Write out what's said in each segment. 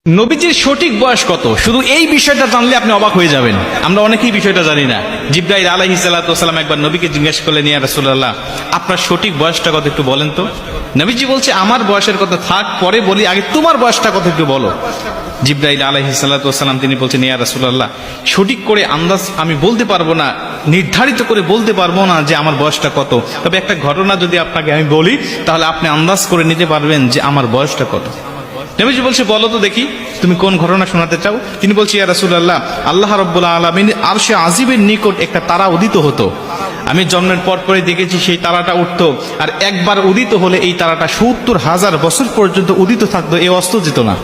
নবীজির সঠিক বয়স কত, শুধু এই বিষয়টা জানলে আপনি অবাক হয়ে যাবেন। আমরা অনেকেই বিষয়টা জানি না। জিবরাইল আলাইহিস সালাতু ওয়াস সালাম একবার নবীকে জিজ্ঞেস করলেন, ইয়া রাসূলুল্লাহ, আপনার সঠিক বয়সটা কত একটু বলেন তো। নবীজি বলছে, আমার বয়সের কথা থাক, পরে বলি, আগে তোমার বয়সটা কত একটু বলো। জিবরাইল আলাইহিস সালাতু ওয়াস সালাম তিনি বলছেন, ইয়া রাসূলুল্লাহ, সঠিক করে আন্দাজ আমি বলতে পারবো না, নির্ধারিত করে বলতে পারবো না যে আমার বয়সটা কত, তবে একটা ঘটনা যদি আপনাকে আমি বলি তাহলে আপনি আন্দাজ করে নিতে পারবেন যে আমার বয়সটা কত। নবীজি বলছে, বলো তো দেখি তুমি কোন ঘটনা শোনাতে চাও। তিনি বলছে, ইয়া রাসূলুল্লাহ, আল্লাহ রাব্বুল আলামিন আরশে আজিমের নিকট একটা তারা উদিত হতো। আমি জন্মের পর পরে দেখেছি সেই তারাটা উঠতো, আর একবার উদিত হলে এই তারাটা ৭০,০০০ বছর পর্যন্ত উদিত থাকতো, এ অস্ত যেত না।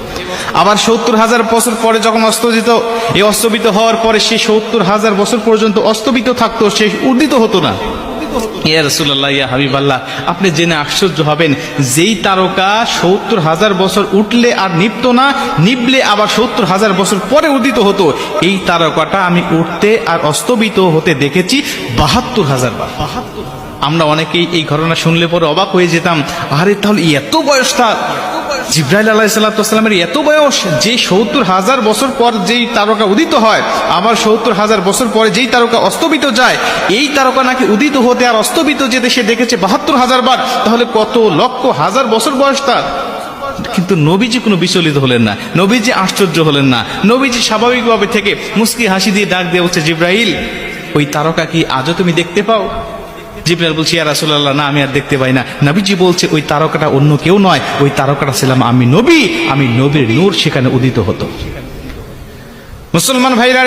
আবার ৭০,০০০ বছর পরে যখন অস্ত যেত, এই অস্তবিত হওয়ার পরে সে ৭০,০০০ বছর পর্যন্ত অস্তবিত থাকতো, সে উদিত হতো না। ইয়া রাসূলুল্লাহ, ইয়া হাবিবাল্লাহ, আপনি জেনে আশ্চর্য হবেন, যেই তারকা ৭০,০০০ বছর উঠলে আর নিভতো না, নিভলে আবার ৭০,০০০ বছর পরে উদিত হতো, এই তারকাটা আমি উঠতে আর অস্তবিত হতে দেখেছি ৭২,০০০ বার। আমরা অনেকেই এই ঘটনা শুনলে পরে অবাক হয়ে যেতাম, আরে তাহলে এত বয়স তার, জিবরাইল আলাইহিস সালাতু ওয়াস সালামের এত বয়স, যে ৭০,০০০ বছর পর যেই তারকা উদিত হয়, আবার ৭০,০০০ বছর পরে যেই তারকা অস্তবিত যায়, এই তারকা নাকি উদিত হতে আর অস্তবিত যেতে সে দেখেছে ৭২,০০০ বার। তাহলে কত লক্ষ হাজার বছর বয়স তার। কিন্তু নবীজি কোনো বিচলিত হলেন না, নবীজি আশ্চর্য হলেন না। নবীজি স্বাভাবিকভাবে থেকে মুস্কি হাসি দিয়ে ডাক দিয়ে বলছে, জিবরাইল, ওই তারকা কি আজও তুমি দেখতে পাও? জিবরাইল বলছে, ইয়া রাসূলুল্লাহ, না, আমি আর দেখতে পাই না। নবীজি বলছে, ওই তারকাটা অন্য কেউ নয়, ওই তারকাটা ছিলাম আমি নবী, আমি নবীর নূর সেখানে উদিত হতো। মুসলমান ভাইরা,